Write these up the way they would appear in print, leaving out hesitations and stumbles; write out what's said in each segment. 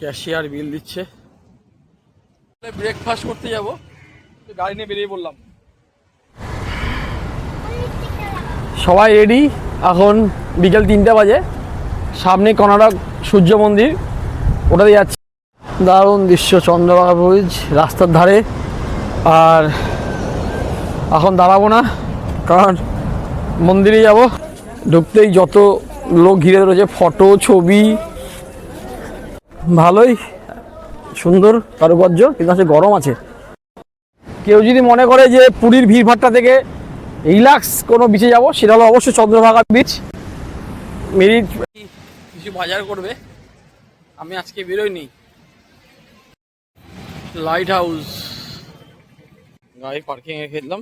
Cashier বিল দিচ্ছে। Breakfast করতে যাব, গাড়ি নিয়ে বেরিয়ে পড়লাম। সবাই রেডি, এখন বিকেল 3টা বাজে। সামনে কর্ণাটক সূর্য মন্দির, ওটাতে যাচ্ছি। দারুণ দৃশ্য, চন্দ্রভাগা ব্রিজ রাস্তার ধারে। আর এখন দাঁড়াবো না, কারণ মন্দিরে যাব। ঢুকতেই যত লোক ঘিরে রয়েছে, ফটো ছবি, ভালোই সুন্দর কারুকার্য, কিন্তু আছে গরম আছে। কেউ যদি মনে করে যে পুরীর ভিড়ভাট্টা থেকে রিল্যাক্স কোনো বিচে যাব, সেটা হলো অবশ্যই চন্দ্রভাগা বিচ। মেরিট কিছু বাজার করবে, আমি আজকে বেরোইনি। লাইট হাউস, গাড়ি পার্কিং রেখে দিলাম,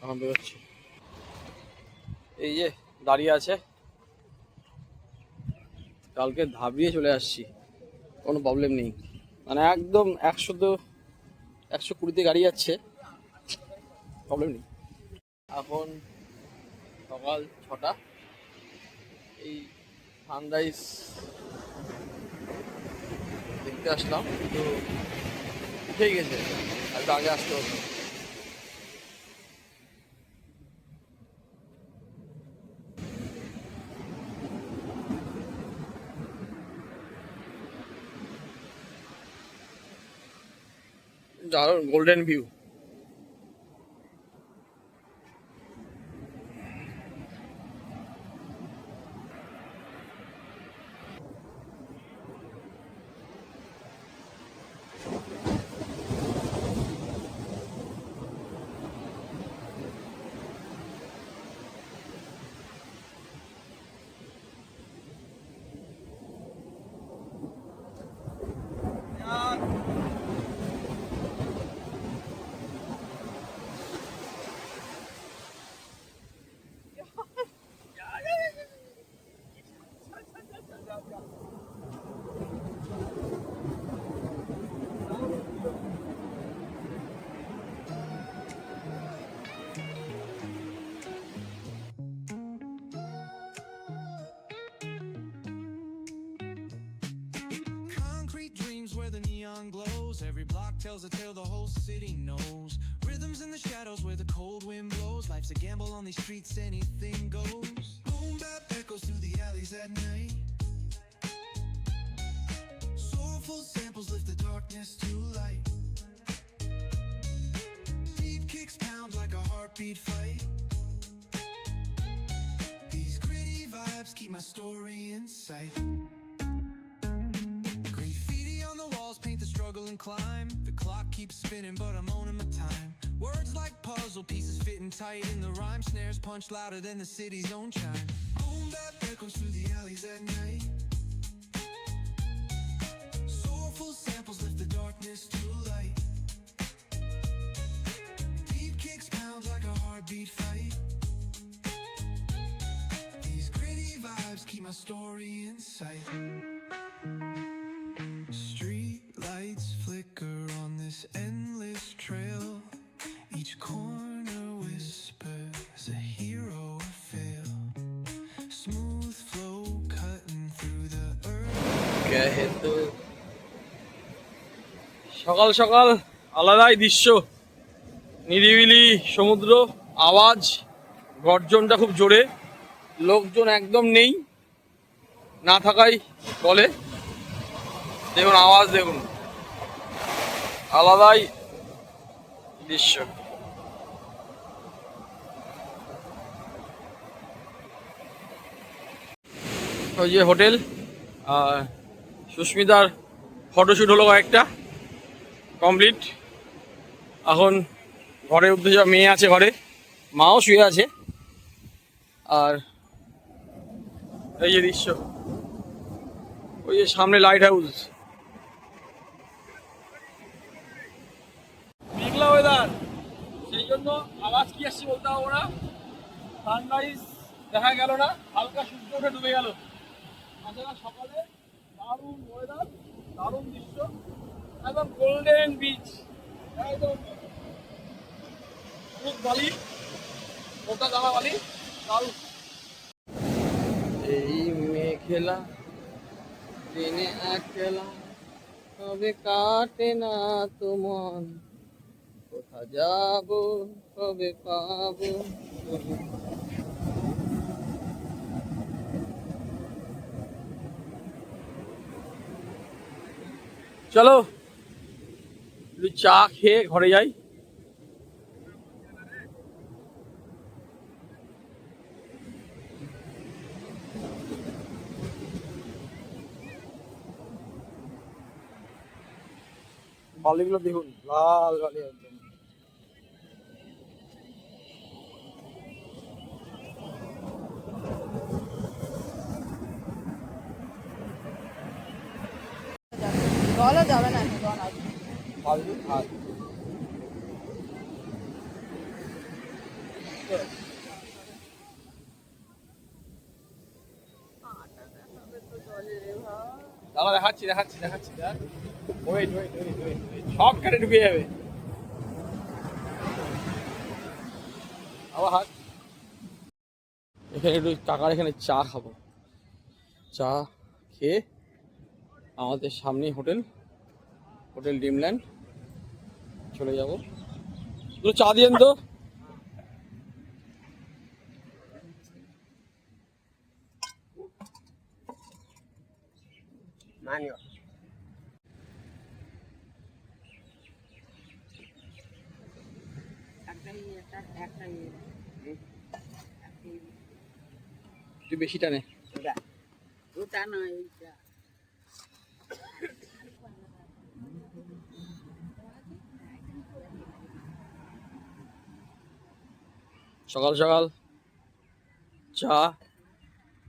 এখন বেরোচ্ছি। এই যে দাঁড়িয়ে আছে, কালকে ধাবিয়ে চলে আসছি, কোনো প্রবলেম নেই। মানে একদম 120-তে গাড়ি যাচ্ছে, প্রবলেম নেই। এখন সকাল 6টা, এই সানরাইজ দেখতে আসলাম, কিন্তু উঠেই গেছে, একটু আগে আসতে হতো। দারুণ golden view. Every block tells a tale the whole city knows. Rhythms in the shadows where the cold wind blows. Life's a gamble on these streets, anything goes. Boom bap echoes through the alleys at night. Soulful samples lift the darkness to light. Beat kicks pound like a heartbeat fight. These gritty vibes keep my story in sight. Struggle and climb. The clock keeps spinning, but I'm owning my time. Words like puzzle pieces fitting tight in the rhyme. Snares punch louder than the city's own chime. Boom bap echoes through the alleys at night. Soulful samples lift the darkness to light. Deep kicks pound like a heartbeat fight. These gritty vibes keep my story in sight. Lights flicker on this endless trail. Each corner whispers a hero fail. Smooth flow cutting through the earth. সকাল সকাল আলাদাই দৃশ্য, নিরিবিলি সমুদ্র, আওয়াজ, গর্জনটা খুব জোরে, লোকজন একদম নেই, না থাকাই বলে। দেখুন আওয়াজ, দেখুন আলাদাই দৃশ্য। ওই যে হোটেল, আর সুস্মিতার ফটোশ্যুট হলো কয়েকটা, কমপ্লিট। এখন ঘরে উঠতে যাওয়া, মেয়ে আছে ঘরে, মাও শুয়ে আছে। আর এই যে দৃশ্য, ওই যে সামনে লাইট হাউস, মেঘলা ওয়েদার, সেই জন্য আওয়াজ কি আসছে বলতে পারবো না। সানরাইজ দেখা গেল না, হালকা সূর্য উঠে ডুবে গেল। তাছাড়া সকালে দারুণ ওয়েদার, দারুণ দৃশ্য, একদম গোল্ডেন বিচ, একদম বালি, মোটা দানা বালি, দারুণ। এই মেঘলা দিনে একলা কবে কাটে না তোমার, কোথা যাব কবে পাবো। চলো একটু চা খেয়ে ঘরে যাই। বালিগুলো দেখুন, লাল বালি একদম। জলও যাবে না, জল আসবে। বালি আর দাদা দেখাচ্ছি দেখাচ্ছি দেখাচ্ছি, দেখ ওয়েট ওয়েট ওয়েট ওয়েট, সব কেটে ঢুকে যাবে। আবার হাত, এখানে একটু টাকার এখানে চা খাবো। চা খেয়ে আমাদের সামনেই হোটেল, হোটেল ড্রিমল্যান্ড চলে যাবো। দুটো চা দিয়েন তো। একটু বেশি টানে। ওটা নয়, এইটা। সকাল সকাল চা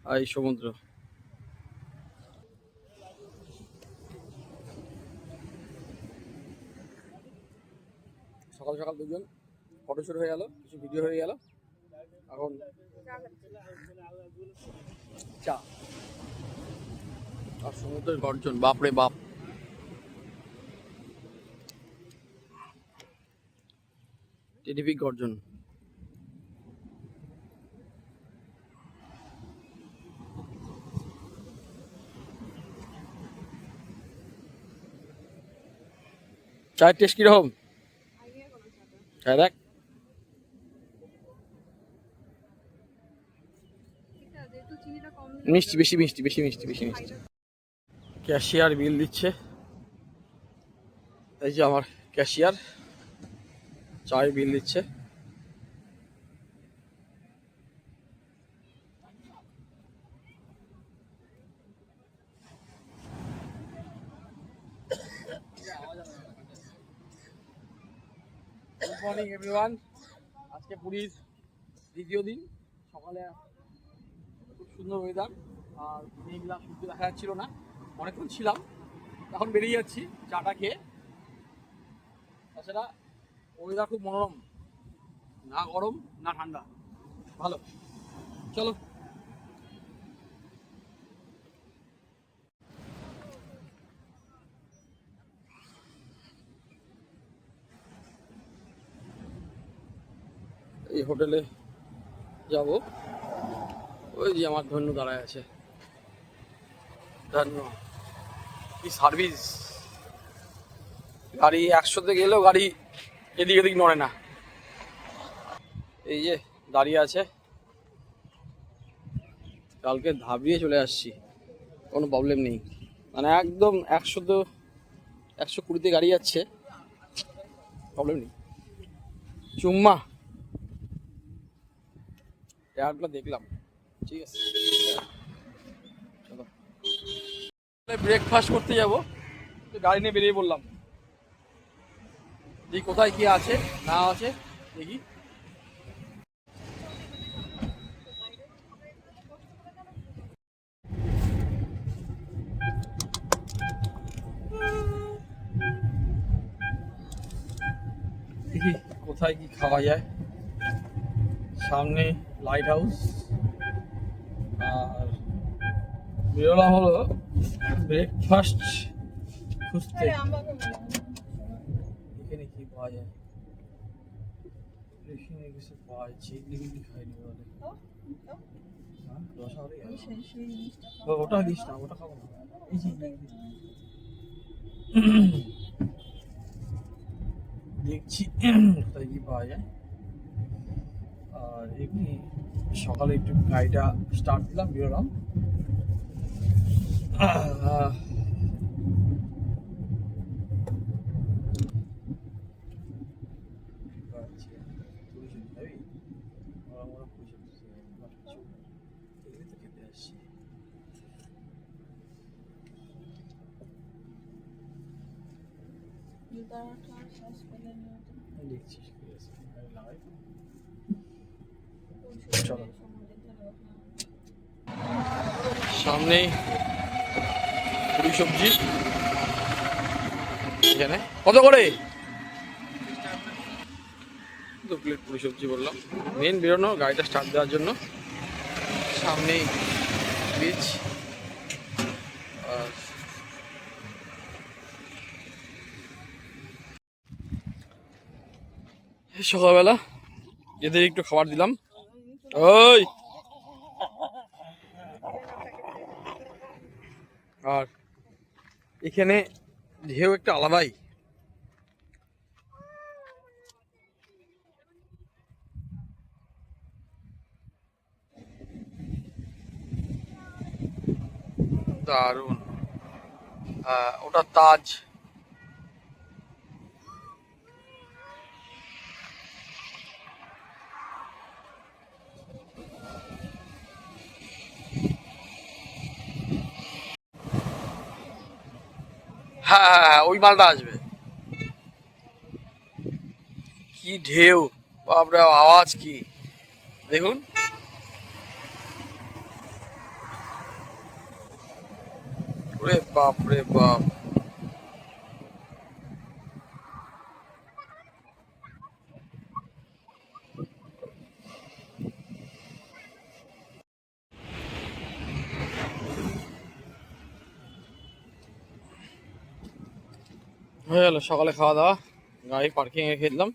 আর এই সমুদ্র। সকাল সকাল দুজন ফটোশুট হয়ে গেল, কিছু ভিডিও হয়ে গেল। এখন চা আর সমুদ্রের গর্জন, বাপরে বাপ। টেরিফিক গর্জন। চায়ের টেস্ট কিরকম? চায় দেখ। মিষ্টি, বেশি মিষ্টি, বেশি মিষ্টি, বেশি মিষ্টি। ক্যাশিয়ার বিল দিচ্ছে, এই যে আমার ক্যাশিয়ার চায়ের বিল দিচ্ছে। Good morning everyone. আজকে পুরীর দ্বিতীয় দিন। সকালে খুব সুন্দর ওয়েদার, আর মেঘলা, সূর্য দেখা যাচ্ছিল না, অনেকক্ষণ ছিলাম। এখন বেরিয়ে যাচ্ছি চাটা খেয়ে। তাছাড়া ওয়েদার খুব মনোরম, না গরম না ঠান্ডা, ভালো। চলো। এই হোটেলে যাব, ওই যে আমার ধন্য দাঁড়ায় আছে। ধন্য কি সার্ভিস! গাড়ি 100-তে গেলেও গাড়ি এদিক এদিক নড়ে না। এই যে দাঁড়িয়ে আছে, কালকে ধাবিয়ে চলে আসছি, কোনো প্রবলেম নেই। মানে একদম 120-তে গাড়ি যাচ্ছে, প্রবলেম নেই। চুম্মা এয়ারগুলো দেখলাম, ঠিক আছে। চলো ব্রেকফাস্ট করতে যাবো, গাড়ি নিয়ে বেরিয়ে পড়লাম। দেখি কোথায় কি আছে না আছে, দেখি। দেখি কোথায় কি খাওয়া যায়। সামনে লাইট হাউস, আর বেরোলাম হলো ব্রেকফাস্ট খুঁজতে। এখানে কি পাওয়া যায়, এখানে কিছু পাওয়া যায়। চিলি খাইনি বলে, ওটা দিস না, ওটা খাবো না। দেখছি কোথায় কি পাওয়া যায়। আর এমনি সকালে একটু গাড়িটা স্টার্ট দিলাম, বেরোলাম। চলো সামনেই পুরি সবজি, এখানে কত করে? 2 প্লেট পুরি সবজি বললাম। মেন বেরোনো গাড়িটা স্টার্ট দেওয়ার জন্য। সামনেই বিচ। আর সকালবেলা এদের একটু খাবার দিলাম। ওই আর এখানে ঢেউ একটা আলাদাই। দারুণ। ওটা তাজ। হ্যাঁ হ্যাঁ হ্যাঁ, ওই মালটা আসবে। কি ঢেউ, বাপরে, আওয়াজ কি দেখুন। ওরে বাপ রে বাপ। হয়ে গেল সকালে খাওয়া দাওয়া, গাড়ি পার্কিং এ খেলাম।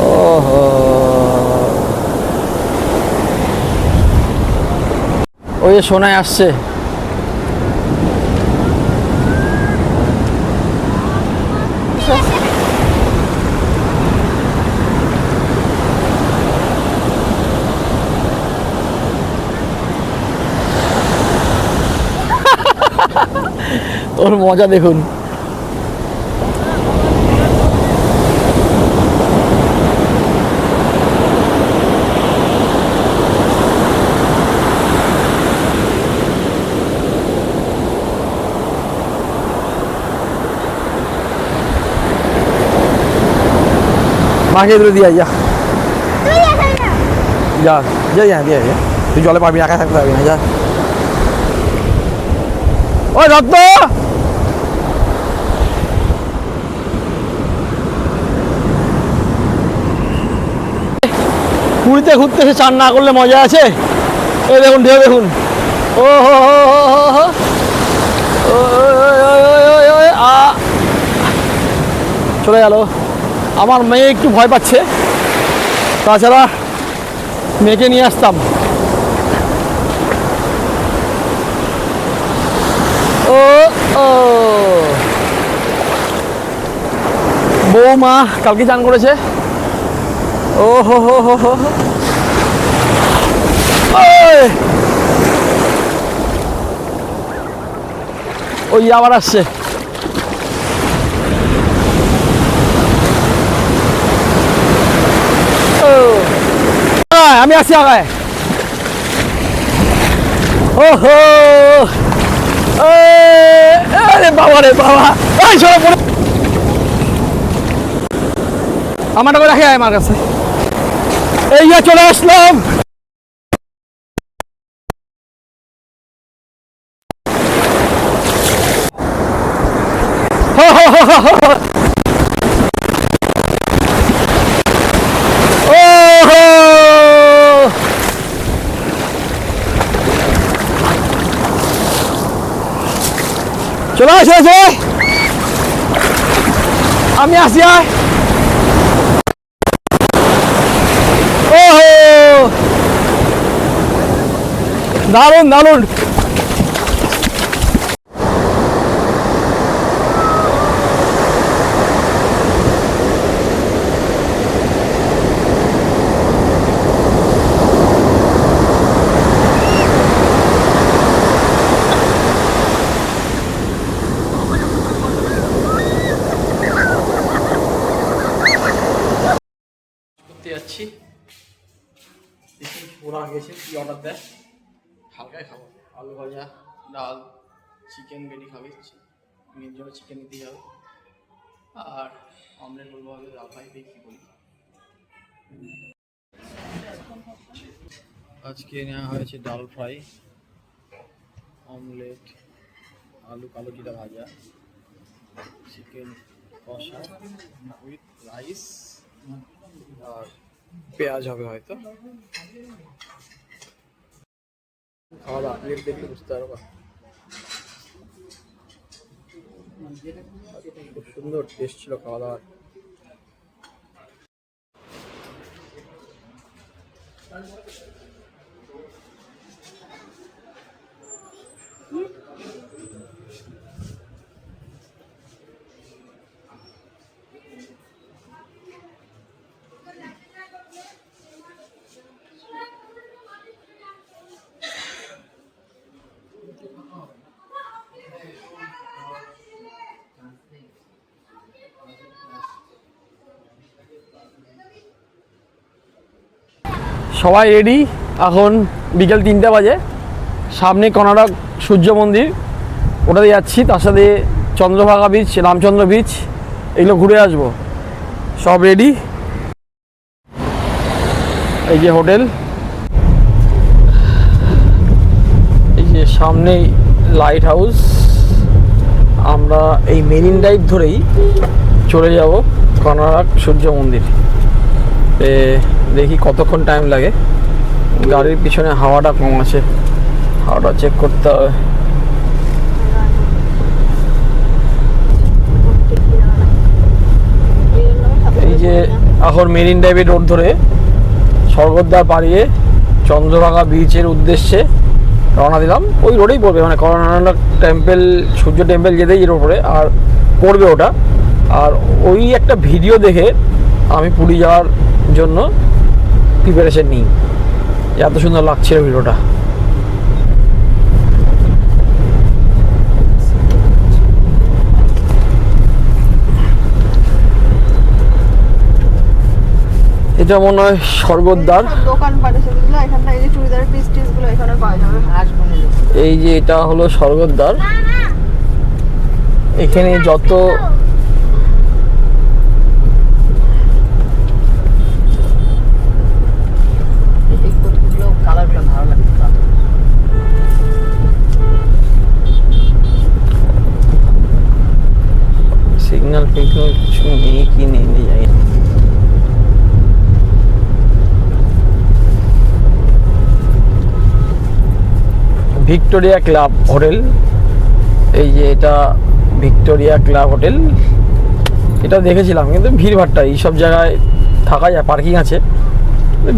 ওহো, ওই যে সোনায় আসছে। ওর মজা দেখুন। মাকে ধরে দিয়া যা যা যা যা দিয়া যা, তুই জলে পারবি না, একা থাকতে পারবি না, যা। ওই রত্ন, পুরীতে ঘুরতে এসে চান না করলে মজা আছে। এই দেখুন ঢেউ দেখুন। ও হো হো হো হো, চলে গেল। আমার মেয়ে একটু ভয় পাচ্ছে, তাছাড়া মেয়েকে নিয়ে আসতাম। ও ও, বৌমা কালকে চান করেছে। ও হো হো হো হো, ওই আবার আসছে। আমি আসছি আগায়। ও হো, আরে বাবা রে বাবা, আমার টাকা রাখে আমার কাছে। এই চলে আসলাম। চলে আসে, আমি আসি। ও দারুণ দারুণ। করতে যাচ্ছি, দেখি ওরা গেছে কি অর্ডার দেয়। হালকাই খাবো, আলু ভাজা, ডাল, চিকেন বেরি খাবে, মেয়ের জন্য চিকেন নিতেই হবে, আর অমলেট বলবো হবে, ডাল ফ্রাই দিয়ে কী বলি। আজকে নেওয়া হয়েছে ডাল ফ্রাই, অমলেট, আলু কালো জিরা ভাজা, চিকেন কষা উইথ রাইস, আর পেঁয়াজ হবে হয়তো। খাওয়া দাওয়া প্লেট দেখলে বুঝতে পারবা, খুব সুন্দর টেস্ট ছিল খাওয়া দাওয়ার। সবাই রেডি, এখন বিকেল 3টে বাজে। সামনে কর্ণাটক সূর্য মন্দির, ওটাতে যাচ্ছি। তার সাথে চন্দ্রভাগা বিচ, রামচন্দ্র বিচ, এগুলো ঘুরে আসবো। সব রেডি। এই যে হোটেল, এই যে সামনেই লাইট হাউস। আমরা এই মেরিন ড্রাইভ ধরেই চলে যাব কর্ণাটক সূর্য মন্দির। দেখি কতক্ষণ টাইম লাগে। গাড়ির পিছনে হাওয়াটা কম আছে, হাওয়াটা চেক করতে হবে। এই যে এখন মেরিন ড্রাইভের রোড ধরে স্বর্গদ্বার পাড়িয়ে চন্দ্রভাগা বিচের উদ্দেশ্যে রওনা দিলাম। ওই রোডেই পড়বে, মানে কর্ণাটক টেম্পল, সূর্য টেম্পল যেতেই এর ওপরে আর পড়বে ওটা। আর ওই একটা ভিডিও দেখে আমি পুরী যাওয়ার জন্য প্রিপারেশন নিই। এত সুন্দর লাগছিল ভিডিওটা। এটা মনে হয় স্বর্গদ্বার। দোকান পাটে সেগুলো এখানটা, এই যে চুড়িদারের পিস টিসগুলো এখানে পাওয়া যাবে। এই যে এটা হলো স্বর্গদ্বার। এখানে যত সিগন্যাল ফিগন্যাল কিছু নেই, কি নেই যাই। ভিক্টোরিয়া ক্লাব হোটেল, এই যে এটা ভিক্টোরিয়া ক্লাব হোটেল। এটা দেখেছিলাম, কিন্তু ভিড়ভাট্টা এইসব জায়গায় থাকা যায়, পার্কিং আছে,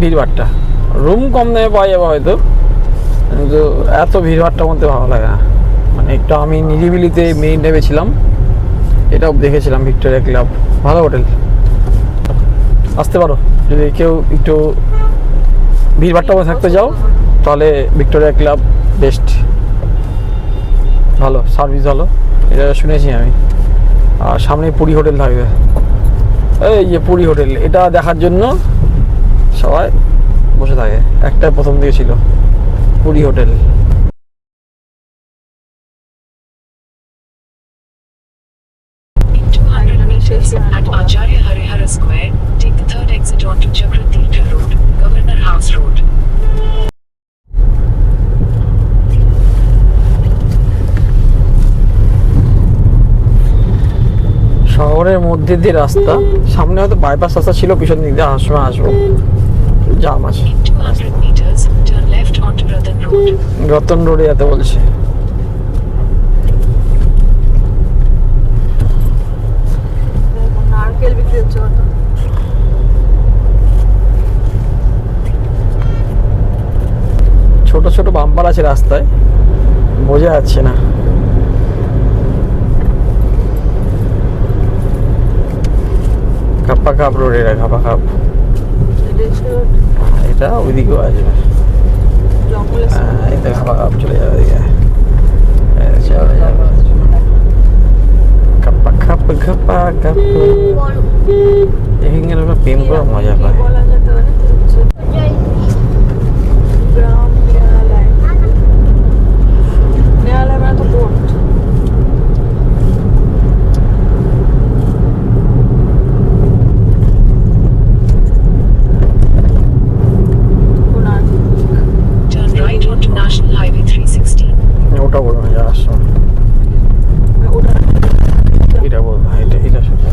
ভিড়ভাট্টা। রুম কম দামে পাওয়া যাবে হয়তো, কিন্তু এত ভিড়ভাট্টার মধ্যে ভালো লাগে না। মানে একটু আমি নিরিবিলিতে মেরিন ড্রাইভে ছিলাম, এটাও দেখেছিলাম। ভিক্টোরিয়া ক্লাব ভালো হোটেল, আসতে পারো যদি কেউ একটু ভিড়ভাট্টার মধ্যে থাকতে যাও, তাহলে ভিক্টোরিয়া ক্লাব বেস্ট, ভালো সার্ভিস ভালো, এটা শুনেছি আমি। আর সামনে পুরী হোটেল থাকবে, এই যে পুরী হোটেল, এটা দেখার জন্য সবাই বসে থাকে। একটা প্রথম দিকে ছিল Puri hotel. At Acharya Harihara Square, take the third exit onto Chakratirtha Road, Governor House Road. শহরের মধ্যে দিয়ে রাস্তা, সামনে হয়তো বাইপাস রাস্তা ছিল, পিছন দিক দিয়ে আসার সময় আসবো, জাম আছে। 200 meters, turn left onto Ratan Road. Ratan রোডে যেতে বলছে। নারকেল বিক্রি হচ্ছে কত। ছোট ছোট বাম্পার আছে রাস্তায়, বোঝা যাচ্ছে না। কাপ্পা কাপ রোড, এটা কাপ্পা কাপ। এটা ওইদিকেও আসবে, এটা কাপ্পা কাপ চলে যাবে ওইদিকে। চলে যাবে কাপ্পা কাপ কাপ্পা কাপ। এখানে গেলে প্রেম করে মজা পায়। গ্রাম ন্যায়ালয়, ন্যায়ালয় মানে তো court. Turn right onto National Highway 360. ওটা বলবো না, যাওয়ার সময় ওটা এটা বলবো, এটা সোজা।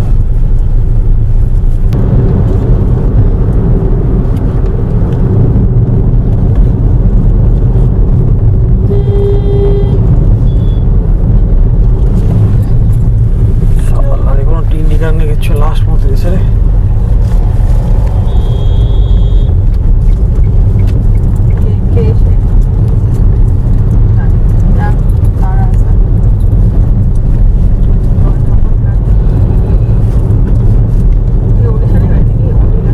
আরে কোনো টিন টিকার নিয়ে কিছু লাস্ট মতো দিয়েছে রে। কে এসে তারা আছে। ওড়িশা নেই কি ওড়িশা।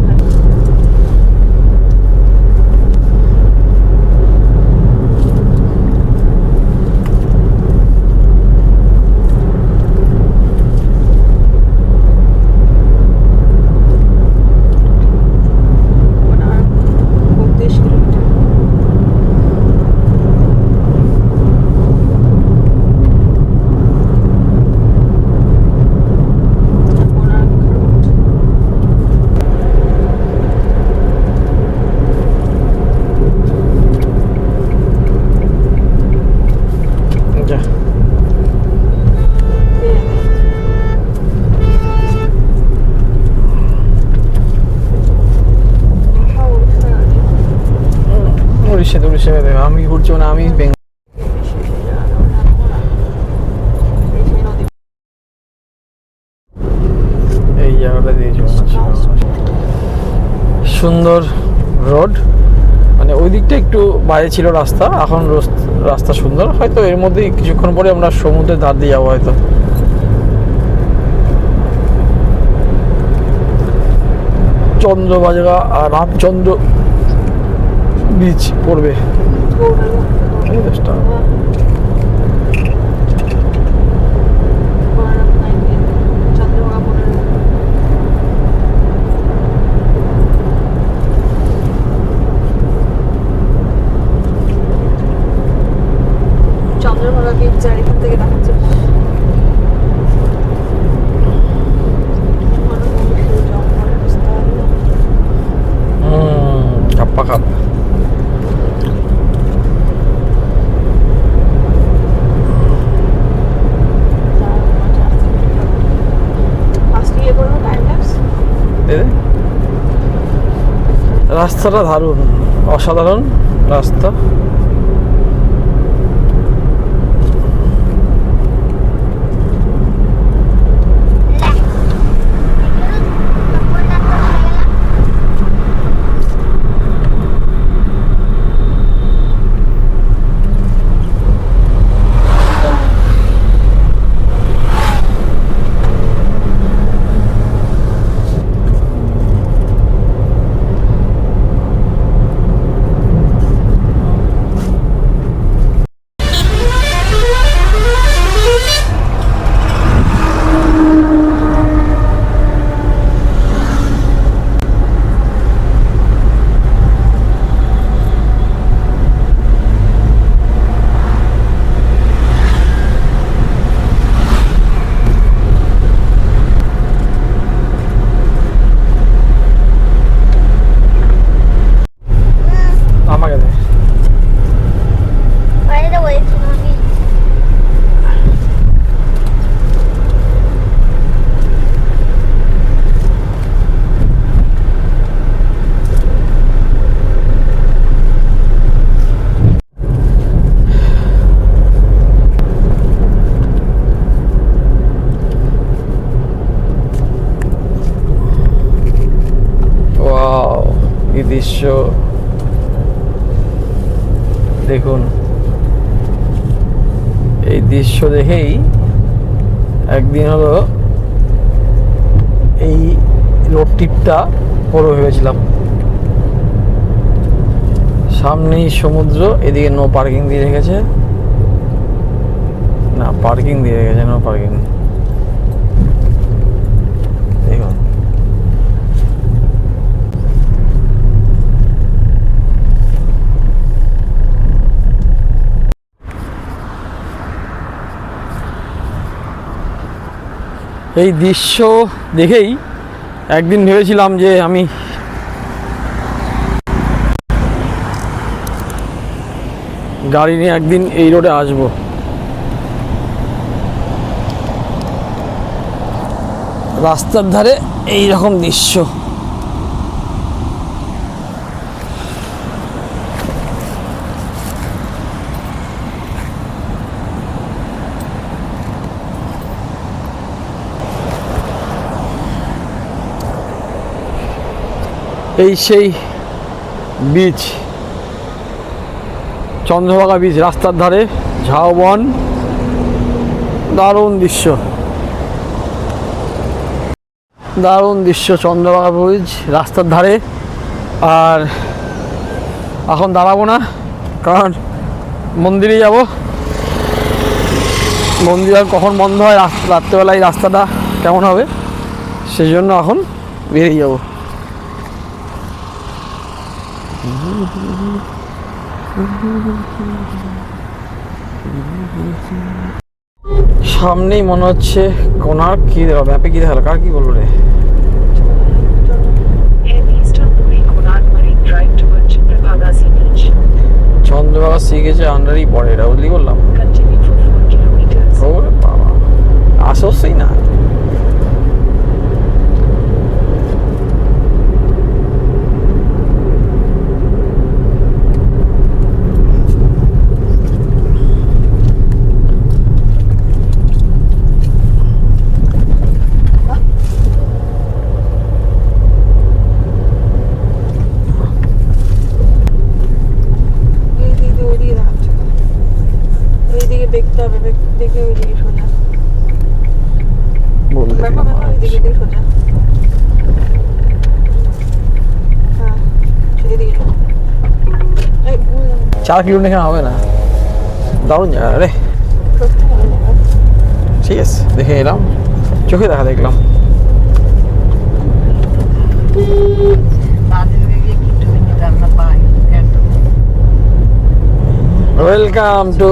যা উড়িষ্যাতে, উড়িষ্যাতে দেবে। আমি ঘুরছি না, আমি এই জায়গাটা দিয়েছি। সুন্দর রোড, মানে ওই দিকটা একটু বাইরে ছিল রাস্তা, এখন রাস্তা সুন্দর। হয়তো এর মধ্যেই কিছুক্ষণ পরে আমরা সমুদ্রের ধার দিয়ে যাবো হয়তো। চন্দ্রভাগা আর রামচন্দ্র বিচ পড়বে। এই দেশটা চন্দ্রভাগা বিচ যার এখান থেকে দেখাচ্ছে। Kappa cup. রাস্তাটা দারুণ, অসাধারণ রাস্তা। দৃশ্য দেখুন, এই দৃশ্য দেখেই একদিন হলো এই রোড ট্রিপটা করবো ভেবেছিলাম। সামনেই সমুদ্র, এদিকে নো পার্কিং দিয়ে রেখেছে, না পার্কিং দিয়ে রেখেছে, নো পার্কিং। দেখুন এই দৃশ্য দেখেই একদিন ভেবেছিলাম যে আমি গাড়ি নিয়ে একদিন এই রোডে আসবো। রাস্তার ধারে এই রকম দৃশ্য। এই সেই বিচ, চন্দ্রভাগা বিচ, রাস্তার ধারে ঝাউবন, দারুণ দৃশ্য, দারুণ দৃশ্য। চন্দ্রভাগা ব্রিজ রাস্তার ধারে। আর এখন দাঁড়াবো না, কারণ মন্দিরে যাব। মন্দির আর কখন বন্ধ হয়, রাত্রেবেলায় রাস্তাটা কেমন হবে, সেই জন্য এখন বেরিয়ে যাব। সামনেই মনে হচ্ছে কোনার্ক। কি দেওয়া ম্যাপে কি দেখালো, কার কি বললো রে? Head eastern Puri Konark Marine Drive towards Chandrabhaga Sea Beach. Chandrabhaga sea গেছে আন্ডারই পড়ে, এটা বুঝলি বললাম। Continue for 4 kilometers. ওরে বাবা, আসছেই না। দেখতে হবে, দেখে ওইদিকে সোজা বলতে ওইদিকে দিয়ে সোজা। হ্যাঁ সেদিকে 4 কিলোমিটার এখানে হবে না। দারুণ জায়গা রে। ঠিক আছে, দেখে এলাম, চোখে দেখলাম। Welcome to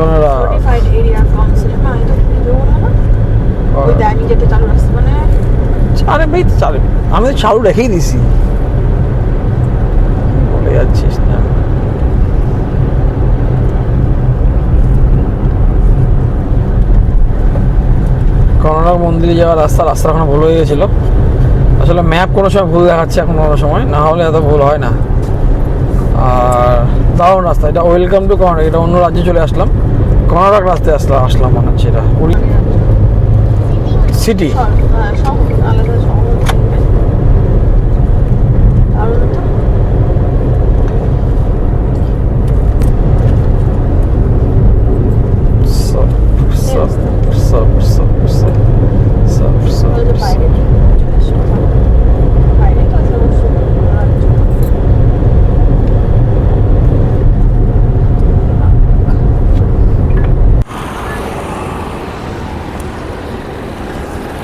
Konark area council। ওই দানি যেটা চালু রাস্তা, মানে আরে ভাই চালু, আমি তো চালু রেখেই দিছি, বলে যাচ্ছিস না। Konark মন্দিরে যাওয়ার রাস্তা এখন ভুল হয়ে গেছিলো। আসলে ম্যাপ কোনো সময় ভুল দেখাচ্ছে, এখন কোনো সময় না হলে এত ভুল হয় না। আর দারুণ রাস্তা, এটা ওয়েলকাম টু Konark। এটা অন্য রাজ্যে চলে আসলাম, Konark রাস্তায় আসলাম মনে হচ্ছে। এটা সিটি আলাদা শহর।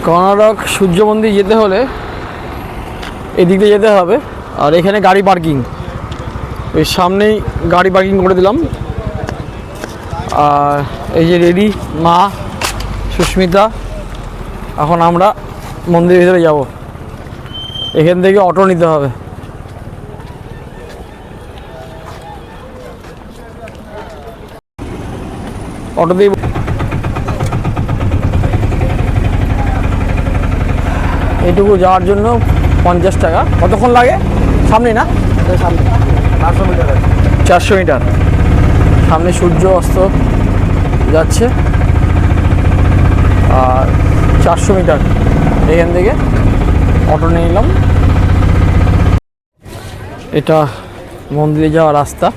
Konark সূর্য মন্দির যেতে হলে এদিক দিয়ে যেতে হবে। আর এখানে গাড়ি পার্কিং, ওই সামনেই গাড়ি পার্কিং করে দিলাম। আর এই যে রেডি মা সুস্মিতা, এখন আমরা মন্দিরের ভিতরে যাব। এখান থেকে অটো নিতে হবে। অটো দিয়ে এইটুকু যাওয়ার জন্য 50 টাকা। কতক্ষণ লাগে? সামনে না, সামনে 400 মিটার। 400 মিটার সামনে সূর্য অস্ত যাচ্ছে। আর 400 মিটার এখান থেকে অটো নিয়ে নিলাম। এটা মন্দিরে যাওয়া রাস্তা,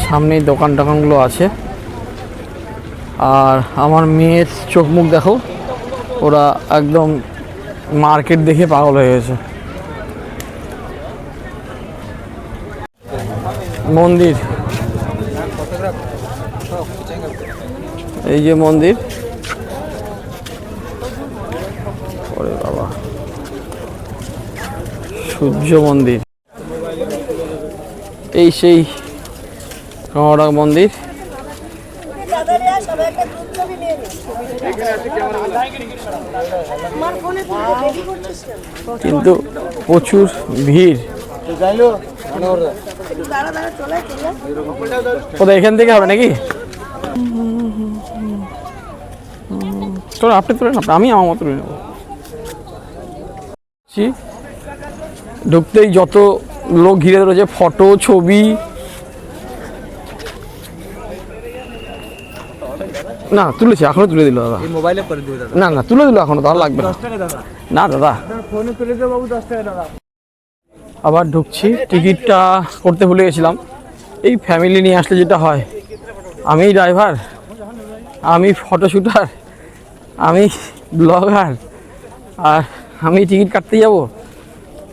সামনেই দোকান টোকানগুলো আছে। আর আমার মেয়ের চোখ মুখ দেখো, ওরা একদম মার্কেট দেখে পাগল হয়ে গেছে। মন্দির, এই যে মন্দির, ওরে বাবা, সূর্য মন্দির, এই সেই কর্ণাটক মন্দির। কিন্তু প্রচুর ভিড়। কোথায় এখান থেকে হবে নাকি? চলো আপনি তুলে নেন, আমি আমার মতো তুলে নেবো। ঢুকতেই যত লোক ঘিরে ধরেছে, ফটো ছবি। না তুলেছি, এখনো তুলে দিল দাদা। মোবাইলে করে দিও দাদা। না না তুলে দিল এখনো, তাহলে লাগবে না। 10 টাকা দাদা। না দাদা ফোনে তুলে দিও বাবু, 10 টাকা দাদা। আবার ঢুকছি, টিকিটটা করতে ভুলে গেছিলাম। এই ফ্যামিলি নিয়ে আসলে যেটা হয়, আমি ড্রাইভার, আমি ফটো শুটার, আমি ব্লগার, আর আমি টিকিট কাটতে যাব,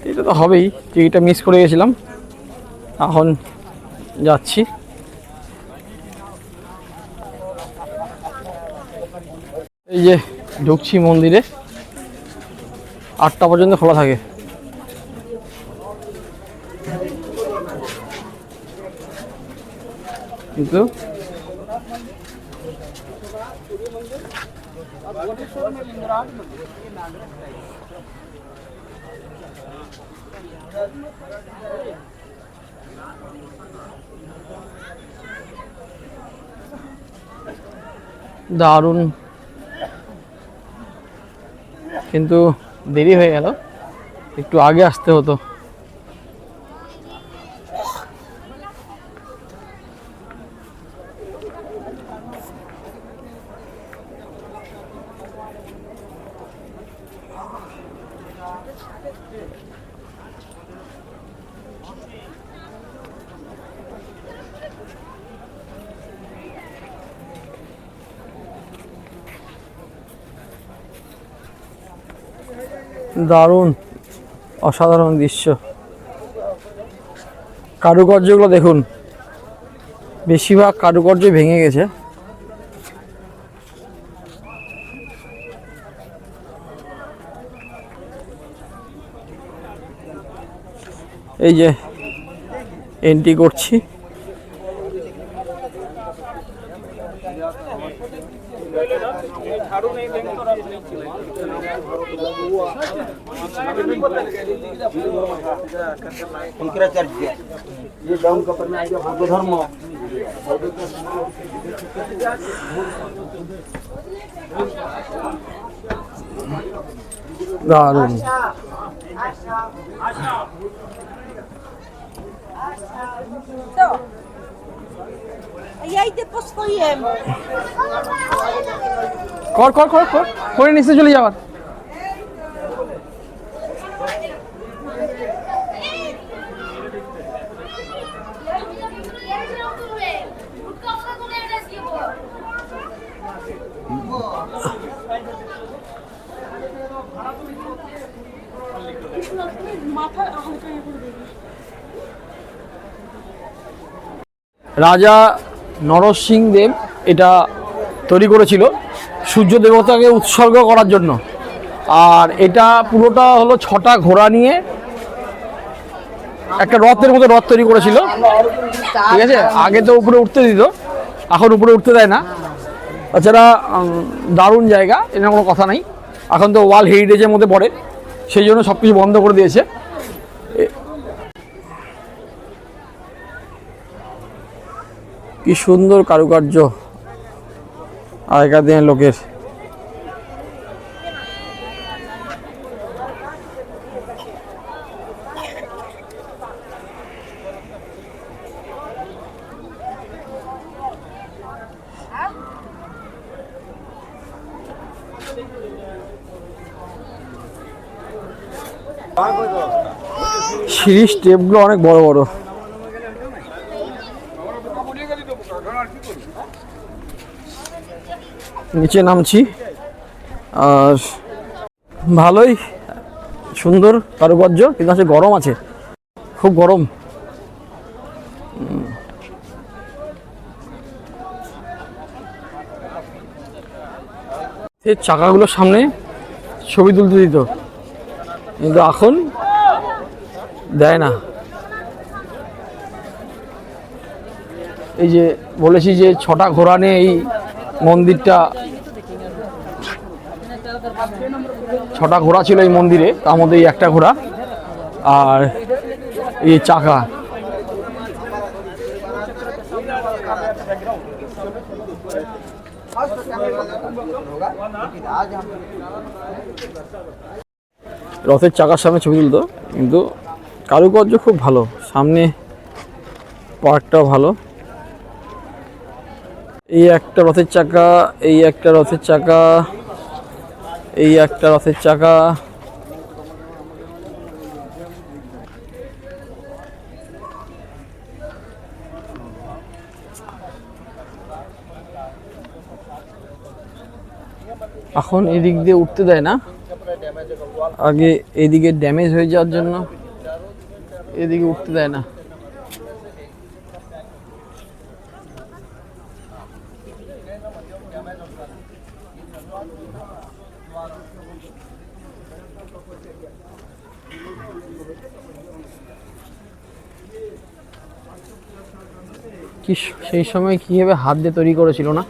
এটা তো হবেই। টিকিটটা মিস করে গেছিলাম, এখন যাচ্ছি। এই যে ঢুকছি মন্দিরে, 8টা পর্যন্ত খোলা থাকে। কিন্তু দারুণ, কিন্তু দেরি হয়ে গেল, একটু আগে আসতে হতো। দারুণ, অসাধারণ দৃশ্য। কারুকার্যগুলো দেখুন, বেশিরভাগ কারুকার্য ভেঙে গেছে। এই যে এন্ট্রি করছি, দারুণ। Ja idę po swojemu. কর কর কর কর, করে নিচে চলে যাওয়ার। রাজা নরসিংহ দেব এটা তৈরি করেছিল সূর্য দেবতাকে উৎসর্গ করার জন্য। আর এটা পুরোটা হলো 6টা ঘোড়া নিয়ে একটা রথের মতো রথ তৈরি করেছিল, ঠিক আছে। আগে তো উপরে উঠতে দিত, এখন উপরে উঠতে দেয় না। তাছাড়া দারুণ জায়গা, এর কোনো কথা নাই। এখন তো ওয়ার্ল্ড হেরিটেজের মধ্যে পড়ে, সেই জন্য সব কিছু বন্ধ করে দিয়েছে। কি সুন্দর কারুকার্য আগেকার দিনের লোকের। সিঁড়ির স্টেপগুলো অনেক বড় বড়। নিচে নামছি, আর ভালোই সুন্দর কারুকার্য, কিন্তু আছে গরম আছে, খুব গরম। এই চাকাগুলোর সামনে ছবি তুলতে দিত, কিন্তু এখন দেয় না। এই যে বলেছি যে 6টা ঘোড়া নিয়ে এই মন্দিরটা, 6টা ঘোড়া ছিল এই মন্দিরে, তার মধ্যে এই একটা ঘোড়া আর এই চাকা। রথের চাকার সামনে ছবি তুলতো, কিন্তু কারুকার্য খুব ভালো, সামনে পার্কটাও ভালো। এই একটা রথের চাকা, এই একটা রথের চাকা, এই একটা রথের চাকা। এখন এদিক দিয়ে উঠতে দেয় না, আগে এদিকে ড্যামেজ হয়ে যাওয়ার জন্য এদিকে উঠতে দেয় না। কি সেই সময় কিভাবে হাত দিয়ে তৈরি করেছিল না?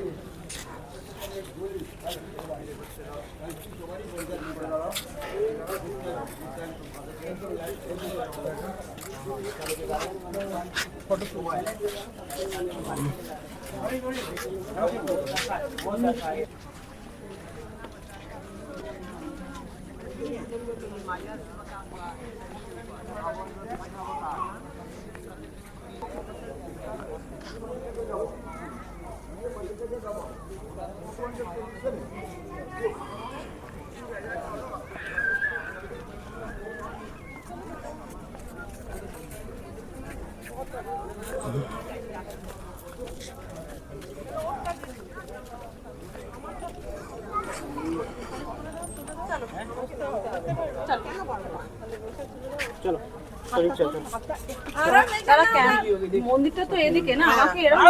মন্দিরটা তো এদিকে না, আমাকে এরকম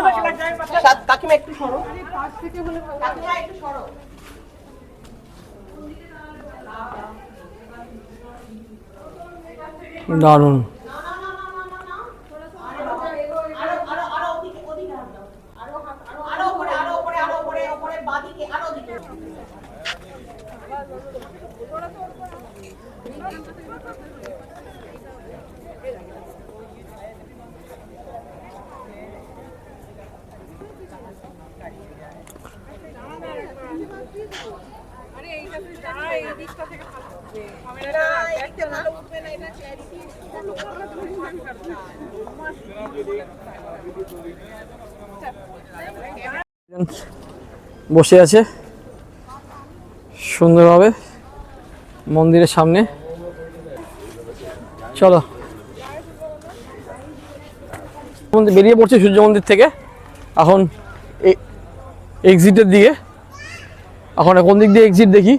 কাকিমা একটু সরো, পাশ থেকে হলে কাকিমা একটু সরো। দারুণ। বসে আছে সুন্দরভাবে মন্দিরের সামনে। চলো বেরিয়ে পড়ছে সূর্য মন্দির থেকে, এখন এক্সিটের দিকে। এখন কোন দিক দিয়ে এক্সিট দেখি?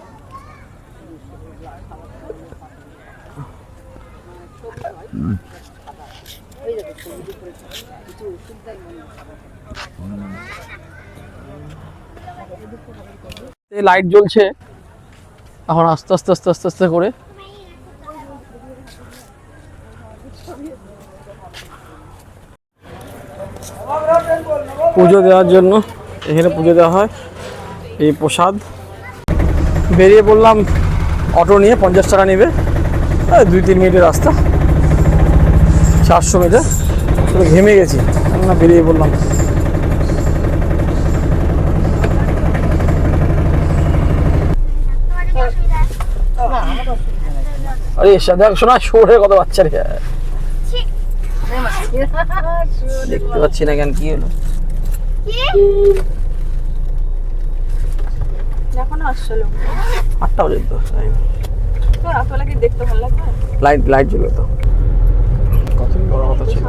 লাইট জ্বলছে এখন আস্তে আস্তে আস্তে আস্তে আস্তে করে। পুজো দেওয়ার জন্য এখানে পুজো দেওয়া হয়, এই প্রসাদ। বেরিয়ে পড়লাম অটো নিয়ে, 50 টাকা নেবে, 2-3 মিনিটের রাস্তা, 400 মিটার। ঘেমে গেছি, না বেরিয়ে পড়লাম। আরে দেখ শোনা, শোরের কত বাচ্চা রে, দেখতে পাচ্ছি না কেন, কি হলো? এখন আসছিল 8টা পর্যন্ত তো রাতবেলা কি দেখতে ভালো লাগবে? লাইট জ্বলে তো। তুমি করার কথা ছিল।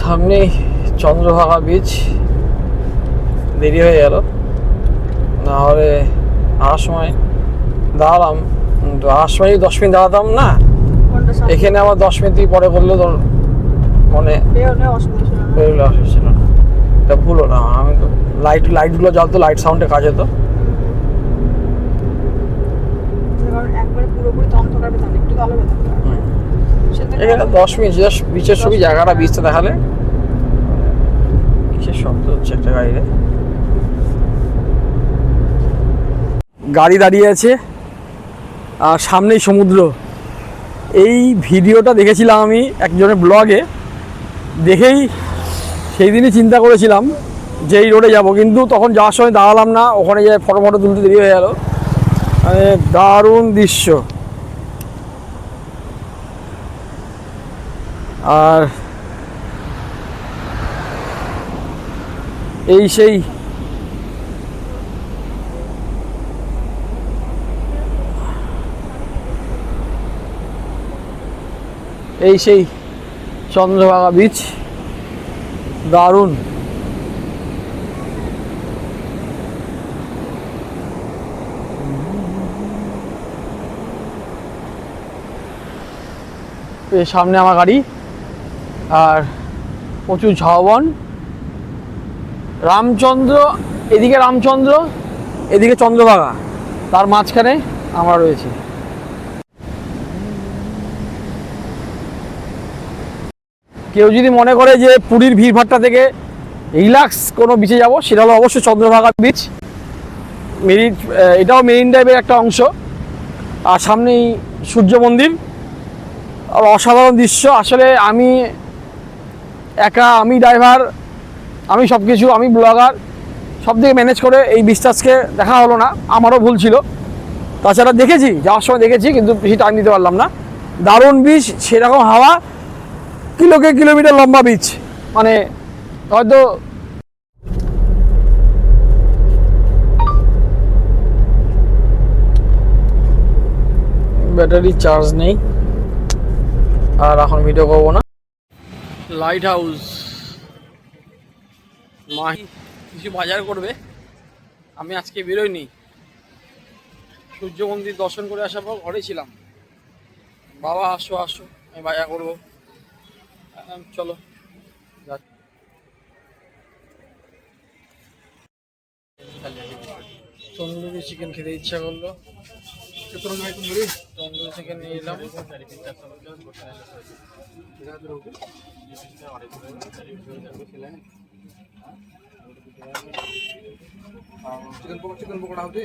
সামনেই চন্দ্রভাগা বিচ, দেরি হয়ে গেল, নাহলে আসার সময় দাঁড়ালাম, আসার সময় 10 মিনিট দাঁড়াতাম না, এখানে আবার 10 মিনিট পরে করলেও তোর মনে বেরোলে অসুবিধা ছিল না। এটা ভুল না, আমি তো লাইটগুলো জ্বলতো, লাইট সাউন্ডে কাজ হতো। এখানে 10 মিনিট জাস্ট বিচের ছবি, জায়গাটা বিচটা দেখালে। কিসের শব্দ হচ্ছে একটা গাড়িতে? গাড়ি দাঁড়িয়ে আছে আর সামনেই সমুদ্র। এই ভিডিওটা দেখেছিলাম আমি একজনের ব্লগে, দেখেই সেই দিনই চিন্তা করেছিলাম যে এই রোডে যাব, কিন্তু তখন যাওয়ার সময় দাঁড়ালাম না, ওখানে যে ফটো তুলতে দেরি হয়ে গেল। মানে দারুণ দৃশ্য। আর এই সেই চন্দ্রভাগা বিচ, দারুণ। সামনে আমার গাড়ি আর প্রচুর ঝাউবন। রামচন্দ্র, এদিকে রামচন্দ্র, এদিকে চন্দ্রভাগা, তার মাঝখানে আমরা রয়েছি। কেউ যদি মনে করে যে পুরীর ভিড়ভাট্টা থেকে রিল্যাক্স কোনো বিচে যাব, সেটা হলো অবশ্যই চন্দ্রভাগা বিচ। এটাও মেরিন ড্রাইভের একটা অংশ। আর সামনেই সূর্য মন্দির, আর অসাধারণ দৃশ্য। আসলে আমি একা, আমি ড্রাইভার, আমি সব কিছু, আমি ব্লগার, সব দিকে ম্যানেজ করে এই বিচটাকে দেখা হলো না, আমারও ভুল ছিল। তাছাড়া দেখেছি, যাওয়ার সময় দেখেছি, কিন্তু বেশি টাইম দিতে পারলাম না। দারুণ বিচ, সেরকম হাওয়া, কিলোমিটার লম্বা বিচ। মানে হয়তো ব্যাটারি চার্জ নেই, আর এখন ভিডিও করবো না। লাইট হাউস, মা কিছু বাজার করবে, আমি আজকে বেরোইনি। সূর্য মন্দির দর্শন করে আসার পর ঘরে ছিলাম। বাবা আসো আসো, আমি বাজার করবো, চলো। তন্দুরি চিকেন খেতে ইচ্ছা করলো, তন্দুরি চিকেন নিয়ে এলাম। चिकन पकोड़ा होते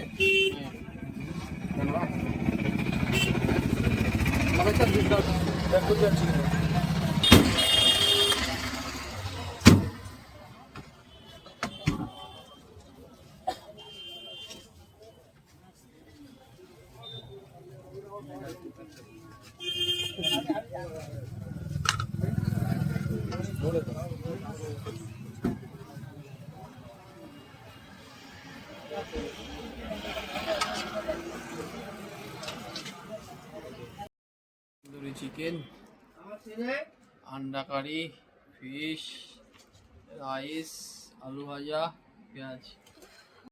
তন্দুরি চিকেন, আন্ডা কারি, ফিশ, রাইস, আলু ভাজা, পেঁয়াজ।